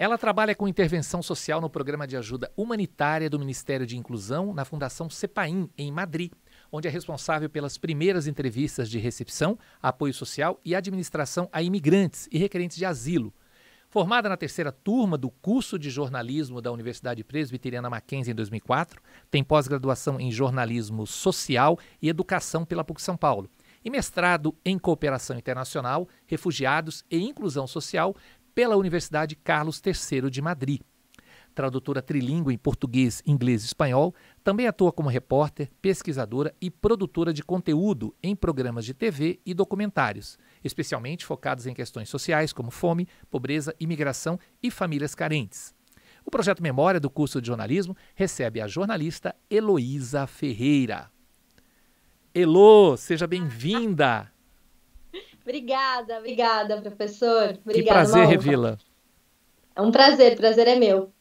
Ela trabalha com intervenção social no programa de ajuda humanitária do Ministério de Inclusão na Fundação CEPAIM, em Madrid, onde é responsável pelas primeiras entrevistas de recepção, apoio social e administração a imigrantes e requerentes de asilo. Formada na terceira turma do curso de jornalismo da Universidade Presbiteriana Mackenzie em 2004, tem pós-graduação em jornalismo social e educação pela PUC São Paulo e mestrado em cooperação internacional, refugiados e inclusão social pela Universidade Carlos III de Madrid. Tradutora trilíngue em português, inglês e espanhol, também atua como repórter, pesquisadora e produtora de conteúdo em programas de TV e documentários, especialmente focados em questões sociais como fome, pobreza, imigração e famílias carentes. O projeto Memória do curso de jornalismo recebe a jornalista Heloísa Ferreira. Elo, seja bem-vinda! Obrigada, professor. Obrigada, que prazer revê-la. É um prazer, o prazer é meu.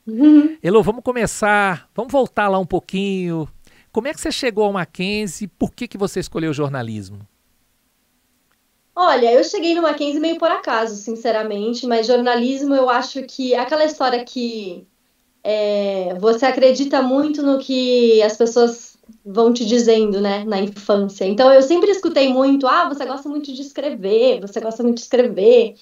Elo, vamos começar, vamos voltar lá um pouquinho. Como é que você chegou ao Mackenzie? Por que você escolheu jornalismo? Olha, eu cheguei no Mackenzie meio por acaso, sinceramente, mas jornalismo eu acho que é aquela história que você acredita muito no que as pessoas vão te dizendo, né, na infância. Então eu sempre escutei muito, você gosta muito de escrever, você gosta muito de escrever.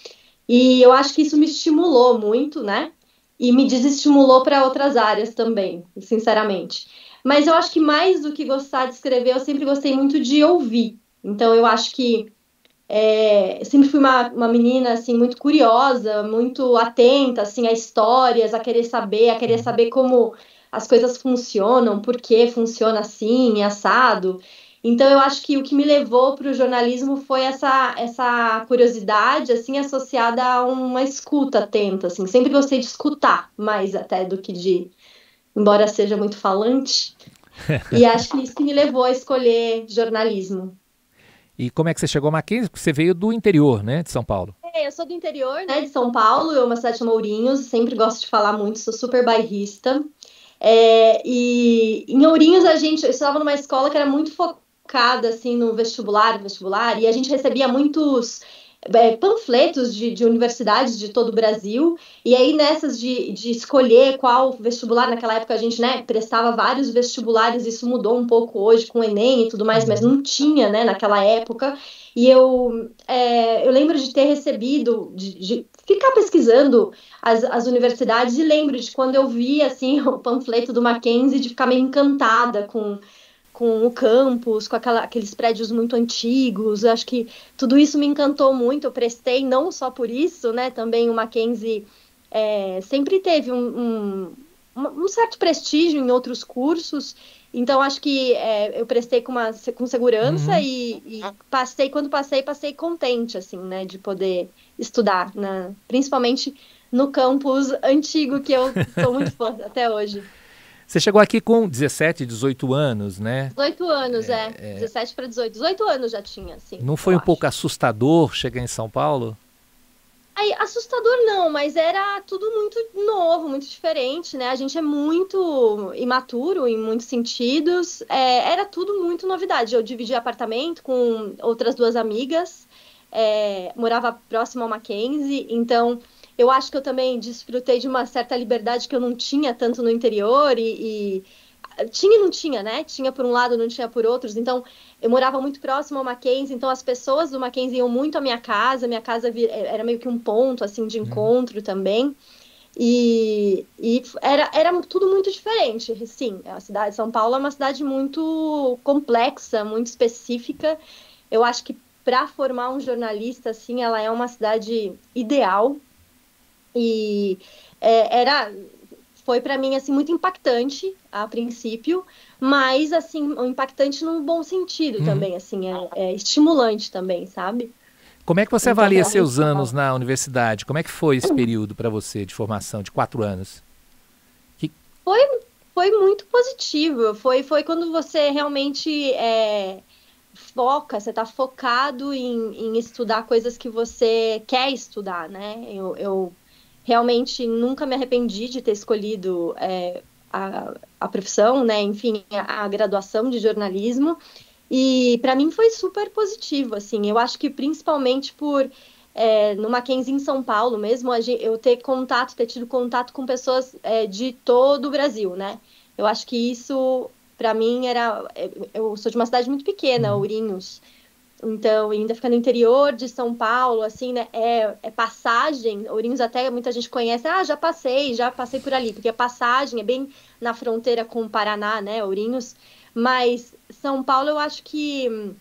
E eu acho que isso me estimulou muito, né? E me desestimulou para outras áreas também, sinceramente. Mas eu acho que mais do que gostar de escrever, eu sempre gostei muito de ouvir. Então eu acho que sempre fui uma menina assim muito curiosa, muito atenta assim a histórias, a querer saber como as coisas funcionam, por que funciona assim, assado. Então eu acho que o que me levou para o jornalismo foi essa curiosidade assim associada a uma escuta atenta, assim. Sempre gostei de escutar mais até do que embora seja muito falante. E acho que isso que me levou a escolher jornalismo. E como é que você chegou a Mackenzie? Porque você veio do interior, né, de São Paulo. Eu sou do interior, né, de São Paulo, uma cidade chamada Ourinhos, sempre gosto de falar muito, sou super bairrista. E em Ourinhos eu estudava numa escola que era muito focada assim no vestibular, e a gente recebia muitos panfletos de universidades de todo o Brasil, e aí nessas de escolher qual vestibular, naquela época a gente, né, prestava vários vestibulares, isso mudou um pouco hoje com o Enem e tudo mais, mas não tinha, né, naquela época, e eu lembro de ter recebido, de ficar pesquisando as universidades, e lembro de quando eu vi, assim, o panfleto do Mackenzie, de ficar meio encantada com o campus, com aqueles prédios muito antigos. Eu acho que tudo isso me encantou muito. Eu prestei não só por isso, né? Também o Mackenzie sempre teve um certo prestígio em outros cursos. Então, acho que eu prestei com segurança e quando passei contente, assim, né? De poder estudar, principalmente no campus antigo, que eu sou muito fã até hoje. Você chegou aqui com 17, 18 anos, né? 18 anos, 17 para 18. 18 anos já tinha, assim. Não foi um pouco assustador chegar em São Paulo? Aí, assustador não, mas era tudo muito novo, muito diferente, né? A gente é muito imaturo em muitos sentidos. Era tudo muito novidade. Eu dividi apartamento com outras duas amigas, morava próximo ao Mackenzie, então eu acho que eu também desfrutei de uma certa liberdade que eu não tinha tanto no interior e tinha e não tinha, né? Tinha por um lado, não tinha por outros. Então, eu morava muito próximo ao Mackenzie, então as pessoas do Mackenzie iam muito à minha casa era meio que um ponto, assim, de encontro também. E era tudo muito diferente, sim. A cidade de São Paulo é uma cidade muito complexa, muito específica. Eu acho que para formar um jornalista, assim, ela é uma cidade ideal. E foi para mim assim muito impactante a princípio, mas assim impactante num bom sentido também, assim estimulante também, sabe? Como é que você avalia seus anos na universidade? Como é que foi esse período para você de formação de 4 anos? Foi muito positivo. Foi quando você realmente você está focado em estudar coisas que você quer estudar, né? Eu realmente nunca me arrependi de ter escolhido a profissão, né? Enfim, a graduação de jornalismo. E para mim foi super positivo, assim. Eu acho que principalmente por no Mackenzie em São Paulo mesmo, eu ter tido contato com pessoas de todo o Brasil, né? Eu acho que isso, para mim, eu sou de uma cidade muito pequena, Ourinhos, então ainda fica no interior de São Paulo, assim, né? É passagem, Ourinhos até muita gente conhece, já passei por ali, porque a passagem é bem na fronteira com o Paraná, né, Ourinhos, mas São Paulo eu acho que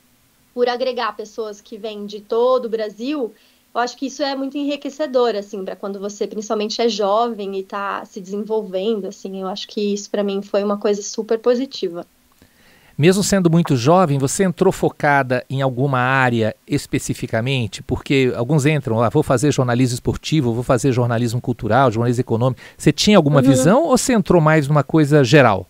por agregar pessoas que vêm de todo o Brasil, eu acho que isso é muito enriquecedor, assim, para quando você principalmente é jovem e está se desenvolvendo, assim, eu acho que isso para mim foi uma coisa super positiva. Mesmo sendo muito jovem, você entrou focada em alguma área especificamente? Porque alguns entram, vou fazer jornalismo esportivo, vou fazer jornalismo cultural, jornalismo econômico. Você tinha alguma visão ou você entrou mais numa coisa geral?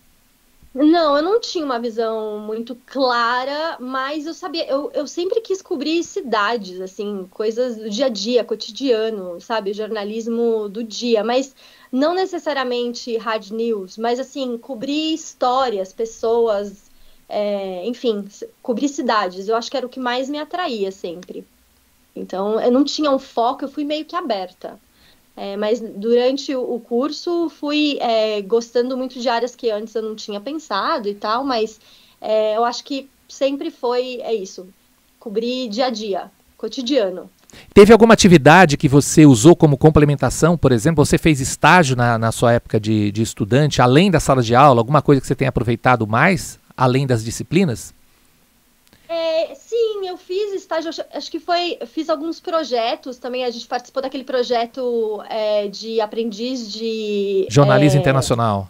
Não, eu não tinha uma visão muito clara, mas eu sabia, eu sempre quis cobrir cidades, assim, coisas do dia a dia, cotidiano, sabe? Jornalismo do dia, mas não necessariamente hard news, mas assim, cobrir histórias, pessoas, enfim, cobrir cidades. Eu acho que era o que mais me atraía sempre. Então, eu não tinha um foco, eu fui meio que aberta. Mas durante o curso fui gostando muito de áreas que antes eu não tinha pensado e tal, mas eu acho que sempre foi isso, cobrir dia a dia, cotidiano. Teve alguma atividade que você usou como complementação, por exemplo? Você fez estágio na sua época de estudante, além da sala de aula? Alguma coisa que você tenha aproveitado mais, além das disciplinas? Sim, eu fiz estágio, acho que fiz alguns projetos também, a gente participou daquele projeto de aprendiz de... Jornalismo internacional.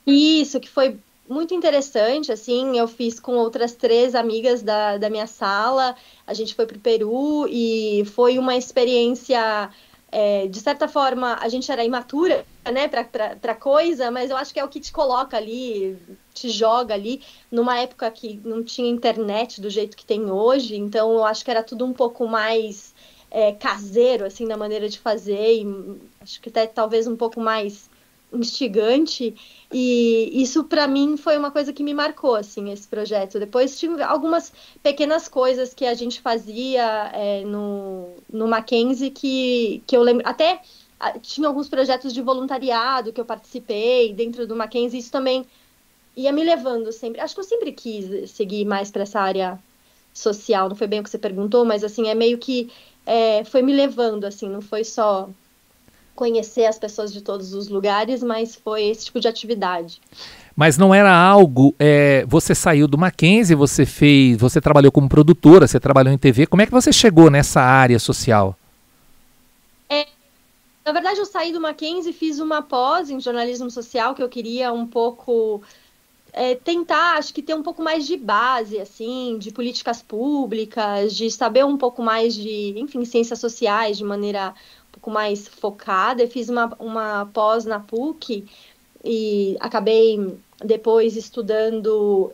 Isso, que foi muito interessante, assim, eu fiz com outras 3 amigas da minha sala, a gente foi para o Peru e foi uma experiência, de certa forma, a gente era imatura, né, para coisa, mas eu acho que é o que te coloca ali, te joga ali, numa época que não tinha internet do jeito que tem hoje, então eu acho que era tudo um pouco mais caseiro, assim, na maneira de fazer, e acho que até talvez um pouco mais instigante, e isso para mim foi uma coisa que me marcou, assim, esse projeto. Depois tive algumas pequenas coisas que a gente fazia no Mackenzie que eu lembro, até tinha alguns projetos de voluntariado que eu participei dentro do Mackenzie, isso também ia me levando sempre, acho que eu sempre quis seguir mais para essa área social, não foi bem o que você perguntou, mas assim, meio que foi me levando, assim, não foi só conhecer as pessoas de todos os lugares, mas foi esse tipo de atividade. Mas não era algo. Você saiu do Mackenzie, você trabalhou como produtora, você trabalhou em TV. Como é que você chegou nessa área social? Na verdade, eu saí do Mackenzie e fiz uma pós em jornalismo social, que eu queria um pouco tentar, acho que ter um pouco mais de base, assim, de políticas públicas, de saber um pouco mais de, enfim, ciências sociais de maneira um pouco mais focada. Eu fiz uma pós na PUC e acabei depois estudando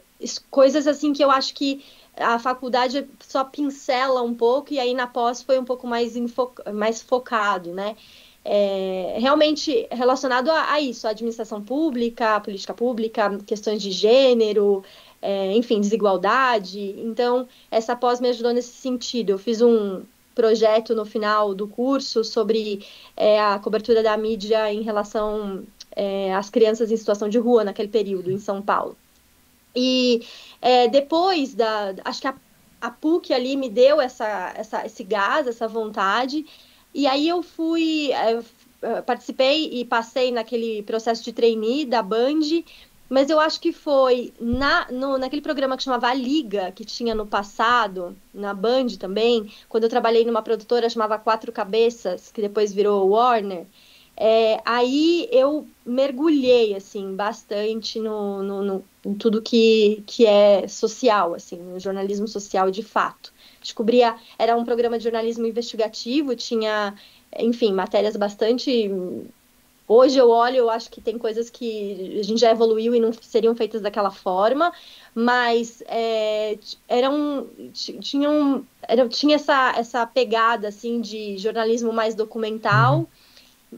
coisas assim que eu acho que a faculdade só pincela um pouco e aí na pós foi um pouco mais focado, né? Realmente relacionado a isso, a administração pública, a política pública, questões de gênero, enfim, desigualdade. Então, essa pós me ajudou nesse sentido. Eu fiz um projeto no final do curso sobre a cobertura da mídia em relação às crianças em situação de rua naquele período, em São Paulo. E depois acho que a PUC ali me deu esse gás, essa vontade, e aí eu participei e passei naquele processo de trainee da Band, mas eu acho que foi naquele programa que chamava A Liga, que tinha no passado, na Band também, quando eu trabalhei numa produtora chamava Quatro Cabeças, que depois virou Warner. Aí eu mergulhei assim bastante em tudo que é social, assim, no jornalismo social de fato. Descobria, era um programa de jornalismo investigativo, tinha, enfim, matérias bastante. Hoje eu olho, eu acho que tem coisas que a gente já evoluiu e não seriam feitas daquela forma, mas tinha essa pegada assim de jornalismo mais documental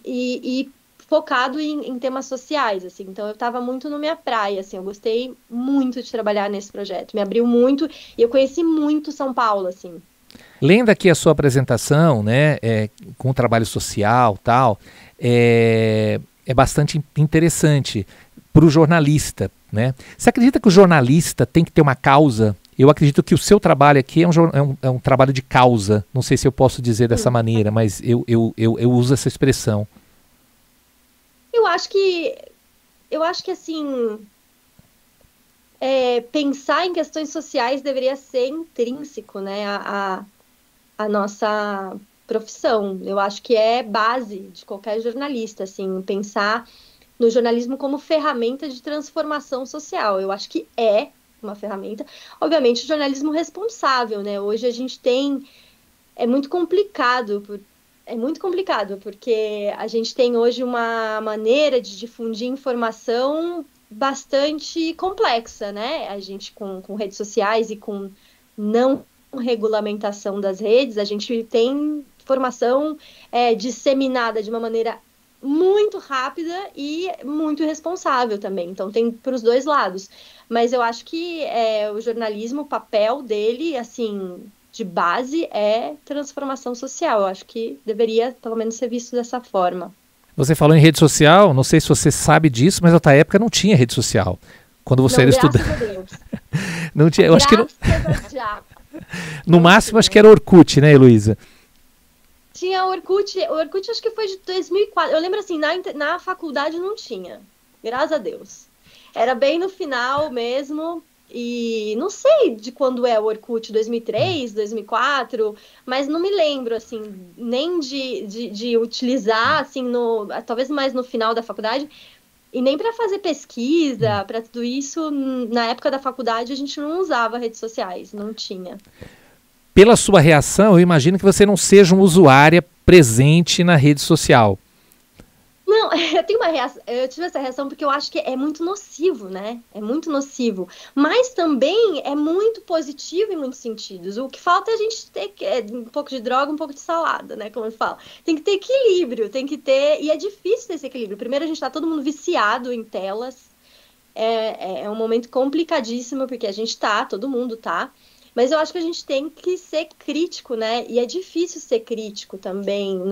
e focado em temas sociais, assim. Então eu estava muito na minha praia, assim. Eu gostei muito de trabalhar nesse projeto, me abriu muito e eu conheci muito São Paulo, assim. Lendo aqui a sua apresentação, né, com o trabalho social, tal, é bastante interessante para o jornalista, né? Você acredita que o jornalista tem que ter uma causa? Eu acredito que o seu trabalho aqui é um trabalho de causa. Não sei se eu posso dizer dessa maneira, mas eu uso essa expressão. Eu acho que assim, pensar em questões sociais deveria ser intrínseco, né, a nossa profissão. Eu acho que é base de qualquer jornalista, assim, pensar no jornalismo como ferramenta de transformação social. Eu acho que é uma ferramenta. Obviamente, o jornalismo responsável, né? Hoje a gente tem... É muito complicado, porque a gente tem hoje uma maneira de difundir informação bastante complexa, né? A gente, com redes sociais e com não regulamentação das redes, a gente tem informação disseminada de uma maneira muito rápida e muito irresponsável também. Então tem para os dois lados. Mas eu acho que o jornalismo, o papel dele, assim, de base, é transformação social. Eu acho que deveria, pelo menos, ser visto dessa forma. Você falou em rede social, não sei se você sabe disso, mas na outra época não tinha rede social. Quando você era estudante. Não tinha, eu acho que no máximo acho que era Orkut, né, Heloísa? Tinha o Orkut acho que foi de 2004. Eu lembro assim, na faculdade não tinha, graças a Deus. Era bem no final mesmo, e não sei de quando é o Orkut, 2003, 2004, mas não me lembro, assim, nem de utilizar, assim, talvez mais no final da faculdade, e nem para fazer pesquisa, para tudo isso, na época da faculdade a gente não usava redes sociais, não tinha. Pela sua reação, eu imagino que você não seja uma usuária presente na rede social. Não, eu tive essa reação porque eu acho que é muito nocivo, né? É muito nocivo. Mas também é muito positivo em muitos sentidos. O que falta é a gente ter um pouco de droga, um pouco de salada, né? Como eu falo. Tem que ter equilíbrio, tem que ter... E é difícil ter esse equilíbrio. Primeiro, a gente tá todo mundo viciado em telas. É um momento complicadíssimo, porque todo mundo tá. Mas eu acho que a gente tem que ser crítico, né? E é difícil ser crítico também,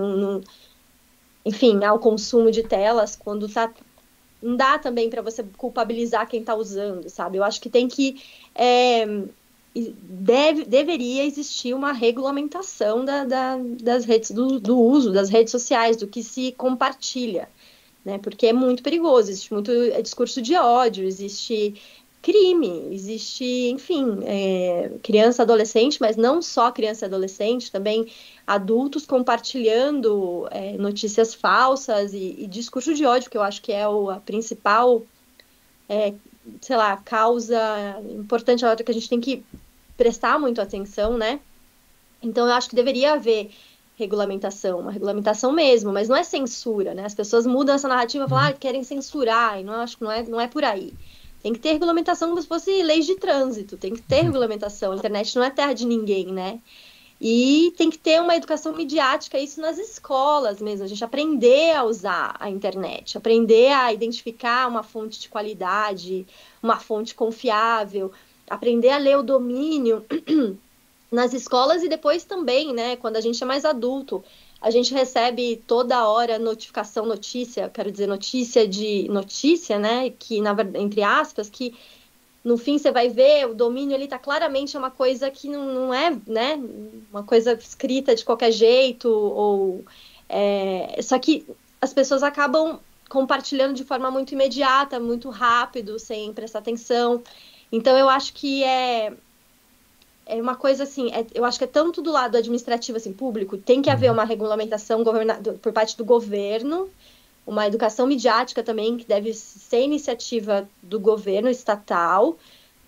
enfim, ao consumo de telas, quando não dá também para você culpabilizar quem está usando, sabe? Eu acho que deveria existir uma regulamentação das redes, do uso das redes sociais, do que se compartilha, né? Porque é muito perigoso, existe muito discurso de ódio, existe crime, existe, enfim, criança, adolescente, mas não só criança e adolescente, também adultos compartilhando notícias falsas e discurso de ódio, que eu acho que é a principal, sei lá, causa importante, que a gente tem que prestar muito atenção, né? Então, eu acho que deveria haver uma regulamentação mesmo, mas não é censura, né? As pessoas mudam essa narrativa e falam, querem censurar, e acho que não é por aí. Tem que ter regulamentação como se fosse leis de trânsito, tem que ter regulamentação. A internet não é terra de ninguém, né? E tem que ter uma educação midiática, isso nas escolas mesmo, a gente aprender a usar a internet, aprender a identificar uma fonte de qualidade, uma fonte confiável, aprender a ler o domínio nas escolas e depois também, né, quando a gente é mais adulto. A gente recebe toda hora notícia, né, que, entre aspas, que no fim você vai ver, o domínio ali tá claramente uma coisa que não é, né, uma coisa escrita de qualquer jeito, só que as pessoas acabam compartilhando de forma muito imediata, muito rápido, sem prestar atenção. Então eu acho que é uma coisa assim, eu acho que é tanto do lado administrativo, assim, público, tem que haver uma regulamentação por parte do governo, uma educação midiática também, que deve ser iniciativa do governo estatal,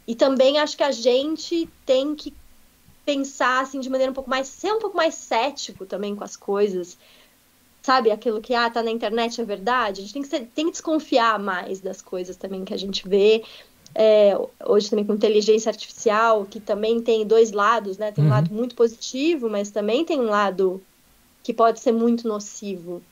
e também acho que a gente tem que pensar, assim, de maneira ser um pouco mais cético também com as coisas, sabe, aquilo que, tá na internet é verdade, a gente tem que desconfiar mais das coisas também que a gente vê, hoje também com inteligência artificial, que também tem dois lados, né? Tem um lado muito positivo, mas também tem um lado que pode ser muito nocivo.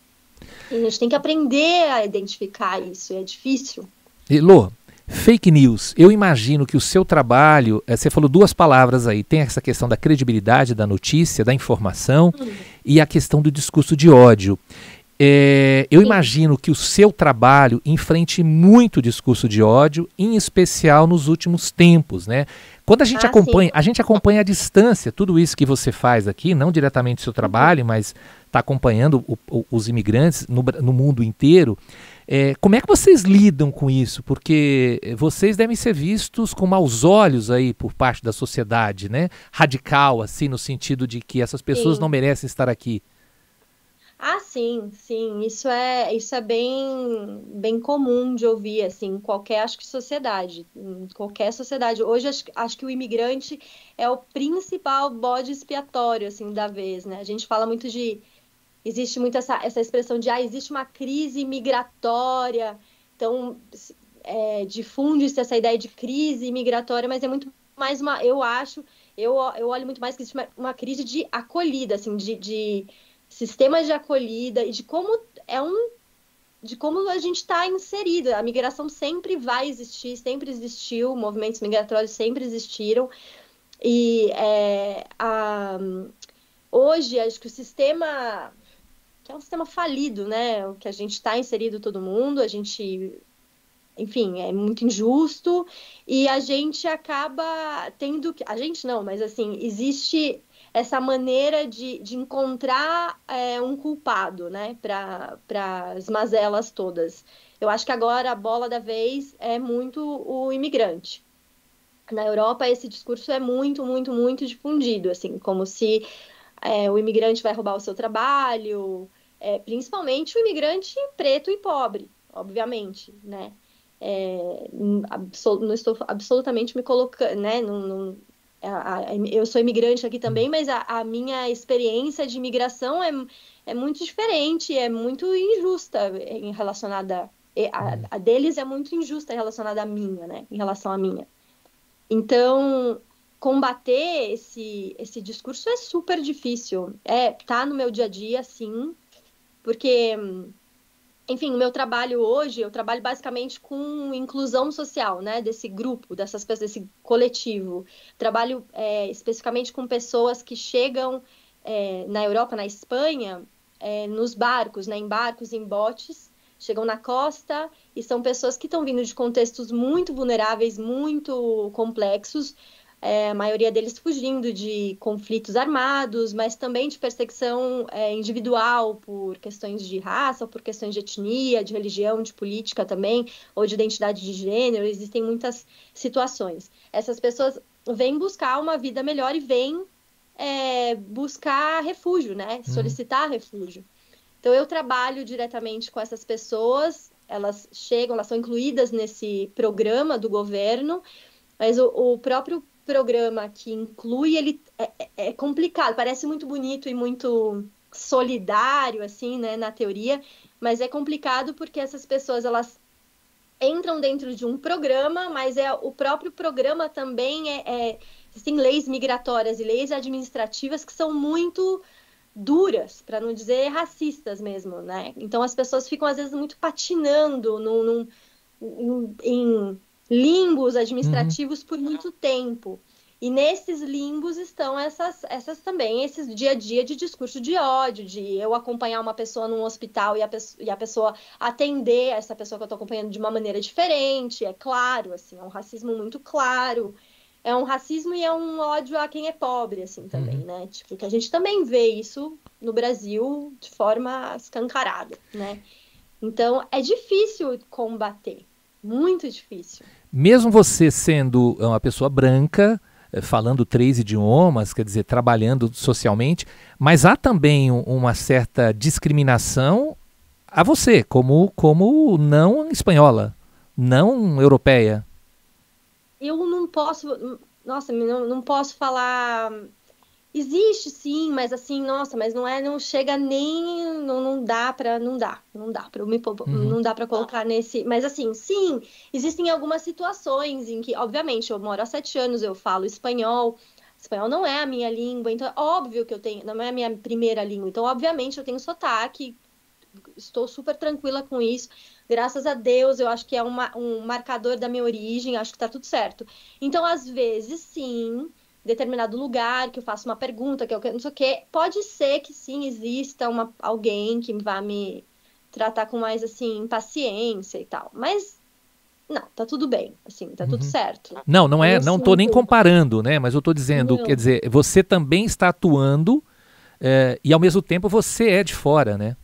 E a gente tem que aprender a identificar isso, e é difícil. E, Lô, Fake news. Eu imagino que o seu trabalho, você falou duas palavras aí, tem essa questão da credibilidade da notícia, da informação e a questão do discurso de ódio. Eu imagino que o seu trabalho enfrente muito discurso de ódio, em especial nos últimos tempos, né? Quando a gente acompanha à distância tudo isso que você faz aqui, não diretamente o seu trabalho, mas está acompanhando os imigrantes no mundo inteiro. Como é que vocês lidam com isso? Porque vocês devem ser vistos com maus olhos aí por parte da sociedade, né? Radical, assim, no sentido de que essas pessoas não merecem estar aqui. Sim, sim, isso é bem comum de ouvir, assim, em qualquer, acho que sociedade, em qualquer sociedade. Hoje, acho que o imigrante é o principal bode expiatório, assim, da vez, né? A gente fala muito existe muito essa expressão de, existe uma crise migratória, então, difunde-se essa ideia de crise migratória, mas é muito mais eu olho muito mais que existe uma crise de acolhida, assim, de sistemas de acolhida e de como a gente está inserida. A migração sempre vai existir, sempre existiu, movimentos migratórios sempre existiram. E hoje, acho que o sistema, que é um sistema falido, né? O que a gente está inserido todo mundo, enfim, é muito injusto e a gente acaba tendo que... A gente não, mas assim, existe essa maneira de encontrar um culpado, né, para as mazelas todas. Eu acho que agora a bola da vez é muito o imigrante. Na Europa, esse discurso é muito, muito, muito difundido, assim, como se o imigrante vai roubar o seu trabalho, principalmente o imigrante preto e pobre, obviamente, né? Não estou absolutamente me colocando, né? Eu sou imigrante aqui também, mas a minha experiência de imigração é muito diferente, é muito injusta relacionada. A deles é muito injusta relacionada à minha, né? Em relação à minha. Então, combater esse discurso é super difícil. Tá no meu dia a dia, sim, porque, enfim, o meu trabalho hoje, eu trabalho basicamente com inclusão social, né, desse grupo, dessas pessoas, desse coletivo. Trabalho especificamente com pessoas que chegam na Europa, na Espanha, nos barcos, né, em barcos, em botes, chegam na costa e são pessoas que estão vindo de contextos muito vulneráveis, muito complexos, a maioria deles fugindo de conflitos armados, mas também de perseguição individual por questões de raça, ou por questões de etnia, de religião, de política também, ou de identidade de gênero. Existem muitas situações. Essas pessoas vêm buscar uma vida melhor e vêm buscar refúgio, né? Solicitar refúgio. Então, eu trabalho diretamente com essas pessoas, elas chegam, elas são incluídas nesse programa do governo, mas o próprio programa que inclui, ele é complicado, parece muito bonito e muito solidário, assim, né, na teoria, mas é complicado porque essas pessoas, elas entram dentro de um programa, mas o próprio programa também existem leis migratórias e leis administrativas que são muito duras, para não dizer racistas mesmo, né? Então as pessoas ficam às vezes muito patinando em limbos administrativos por muito tempo. E nesses limbos estão essas também, esses dia a dia de discurso de ódio, de eu acompanhar uma pessoa num hospital e a pessoa atender essa pessoa que eu estou acompanhando de uma maneira diferente, é claro, assim, é um racismo muito claro. É um racismo e é um ódio a quem é pobre, assim, também, né? Tipo, que a gente também vê isso no Brasil de forma escancarada, né? Então, é difícil combater, muito difícil. Mesmo você sendo uma pessoa branca, falando 3 idiomas, quer dizer, trabalhando socialmente, mas há também uma certa discriminação a você, como não espanhola, não europeia. Eu não posso, nossa, não posso falar. Existe sim, mas assim, nossa, mas não chega nem, não dá para colocar nesse, mas assim, sim, existem algumas situações em que, obviamente, eu moro há 7 anos, eu falo espanhol não é a minha língua, então é óbvio que eu tenho, não é a minha primeira língua, então obviamente eu tenho sotaque, estou super tranquila com isso, graças a Deus, eu acho que é um marcador da minha origem, acho que tá tudo certo. Então, às vezes, sim, determinado lugar que eu faço uma pergunta, que eu não sei o quê, pode ser que sim, exista alguém que vá me tratar com mais, assim, paciência e tal. Mas, não, tá tudo bem, assim, tá tudo Uhum. certo. Não, Eu não não tô nem sinto... comparando, né? Mas eu tô dizendo, quer Não. dizer, você também está atuando e ao mesmo tempo você é de fora, né?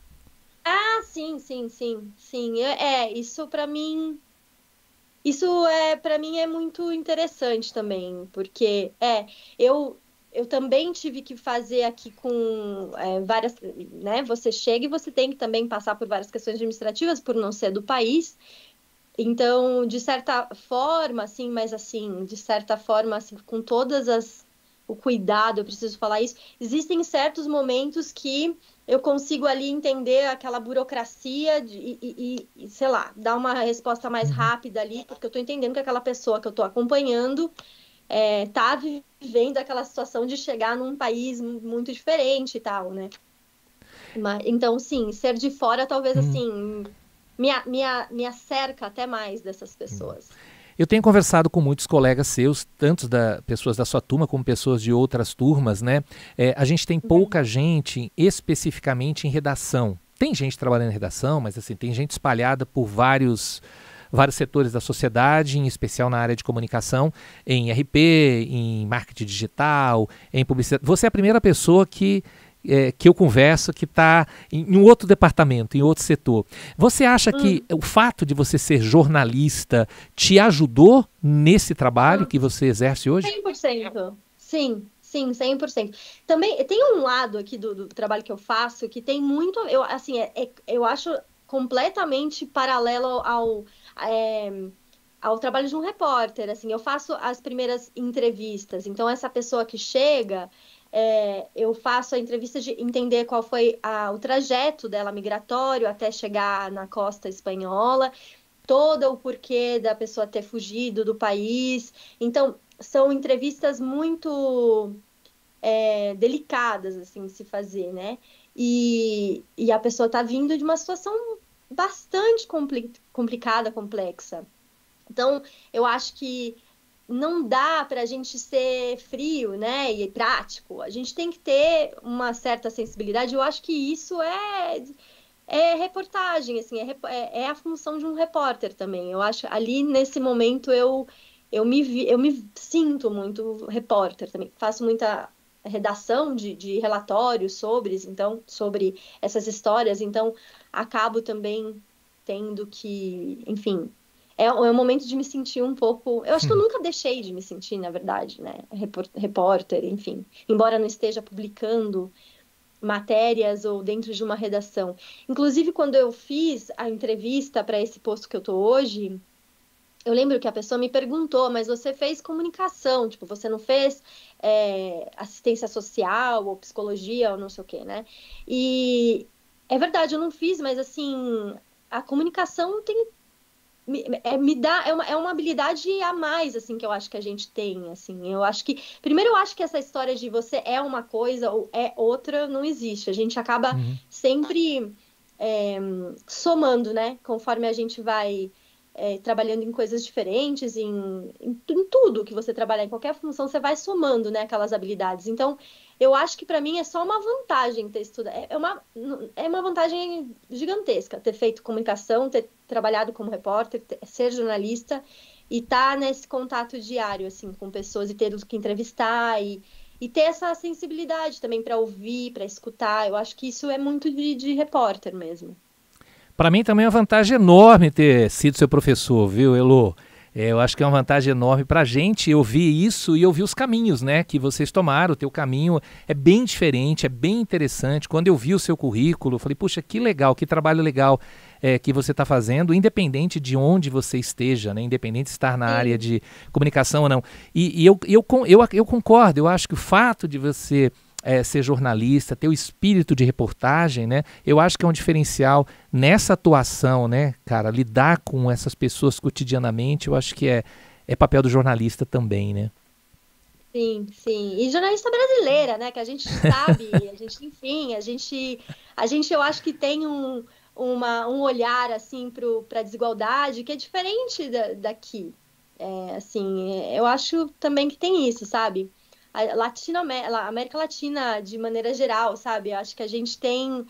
Ah, sim, sim, sim, sim. Isso pra mim... Isso para mim é muito interessante também, porque eu eu também tive que fazer aqui com várias, né? Você chega e você tem que também passar por várias questões administrativas por não ser do país. Então, de certa forma, assim, mas assim, de certa forma, assim, com todas as o cuidado, eu preciso falar isso, existem certos momentos que eu consigo ali entender aquela burocracia sei lá, dar uma resposta mais Uhum. rápida ali, porque eu estou entendendo que aquela pessoa que eu estou acompanhando tá vivendo aquela situação de chegar num país muito diferente e tal, né? Então, sim, ser de fora talvez Hum. assim me acerca até mais dessas pessoas. Eu tenho conversado com muitos colegas seus, tanto pessoas da sua turma como pessoas de outras turmas, né? A gente tem pouca gente especificamente em redação. Tem gente trabalhando em redação, mas assim, tem gente espalhada por vários setores da sociedade, em especial na área de comunicação, em RP, em marketing digital, em publicidade. Você é a primeira pessoa que eu converso que está em um outro departamento, em outro setor. Você acha que o fato de você ser jornalista te ajudou nesse trabalho que você exerce hoje? 100%. Sim, sim, 100%. Também tem um lado aqui do trabalho que eu faço que tem muito, assim, eu acho completamente paralelo é, ao trabalho de um repórter. Assim, eu faço as primeiras entrevistas. Então, essa pessoa que chega, eu faço a entrevista de entender qual foi o trajeto dela migratório até chegar na costa espanhola, todo o porquê da pessoa ter fugido do país. Então, são entrevistas muito delicadas, assim, de se fazer, né? E a pessoa está vindo de uma situação bastante complicada, complexa. Então, eu acho que não dá para a gente ser frio, né, e prático. A gente tem que ter uma certa sensibilidade. Eu acho que isso é reportagem, assim, é a função de um repórter também. Eu acho ali nesse momento eu me sinto muito repórter também. Faço muita redação de relatórios sobre essas histórias, então acabo também tendo que, enfim, é um momento de me sentir um pouco. Eu acho que eu nunca deixei de me sentir, na verdade, né? Repórter, enfim. Embora não esteja publicando matérias ou dentro de uma redação. Inclusive, quando eu fiz a entrevista para esse posto que eu tô hoje, eu lembro que a pessoa me perguntou, mas você fez comunicação, tipo, você não fez assistência social ou psicologia ou não sei o quê, né? E é verdade, eu não fiz, mas assim, a comunicação me dá, é uma habilidade a mais, assim, que eu acho que a gente tem, assim. Eu acho que, primeiro, eu acho que essa história de você é uma coisa ou é outra não existe. A gente acaba Uhum. sempre é, somando, né? Conforme a gente vai trabalhando em coisas diferentes, em tudo que você trabalhar, em qualquer função, você vai somando, né, aquelas habilidades. Então, eu acho que para mim é só uma vantagem ter estudado. É uma vantagem gigantesca ter feito comunicação, ter trabalhado como repórter, ser jornalista e estar nesse contato diário assim com pessoas e ter que entrevistar e ter essa sensibilidade também para ouvir, para escutar. Eu acho que isso é muito de repórter mesmo. Para mim também é uma vantagem enorme ter sido seu professor, viu, Elô? Eu acho que é uma vantagem enorme para a gente ouvir isso e ouvir os caminhos, né, que vocês tomaram. O teu caminho é bem diferente, é bem interessante. Quando eu vi o seu currículo, eu falei, puxa, que legal, que trabalho legal que você está fazendo, independente de onde você esteja, né, independente de estar na área Sim. de comunicação ou não. Eu concordo, eu acho que o fato de você ser jornalista, ter o espírito de reportagem, né? Eu acho que é um diferencial nessa atuação, né, cara? Lidar com essas pessoas cotidianamente, eu acho que é papel do jornalista também, né? Sim, sim. E jornalista brasileira, né? Que a gente sabe, a gente, enfim, a gente eu acho que tem um olhar assim para a desigualdade que é diferente daqui. Assim, eu acho também que tem isso, sabe? A América Latina, de maneira geral, sabe? Eu acho que a gente tem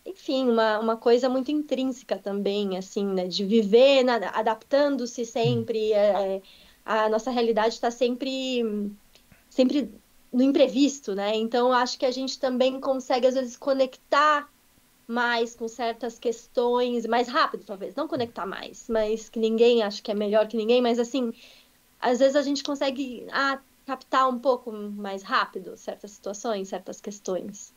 enfim, uma coisa muito intrínseca também, assim, né? De viver adaptando-se sempre. A nossa realidade está sempre no imprevisto, né? Então, acho que a gente também consegue, às vezes, conectar mais com certas questões, mais rápido, talvez. Não conectar mais, mas que ninguém acha que é melhor que ninguém, mas, assim, às vezes a gente consegue captar um pouco mais rápido certas situações, certas questões.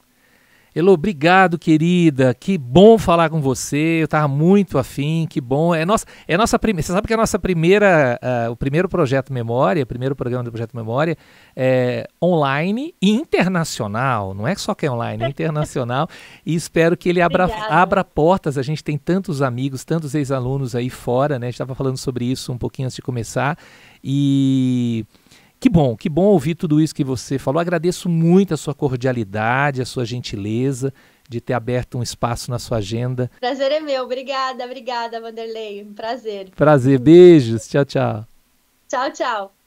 Elô, obrigado, querida. Que bom falar com você. Eu estava muito afim. Que bom. Você sabe que a nossa primeira, o primeiro projeto Memória, o primeiro programa do projeto Memória, é online e internacional. Não é só que é online, é internacional. E espero que ele abra portas. A gente tem tantos amigos, tantos ex-alunos aí fora, né? A gente estava falando sobre isso um pouquinho antes de começar. E que bom ouvir tudo isso que você falou. Agradeço muito a sua cordialidade, a sua gentileza de ter aberto um espaço na sua agenda. Prazer é meu. Obrigada, Vanderlei. Prazer. Prazer. Beijos. Tchau, tchau. Tchau, tchau.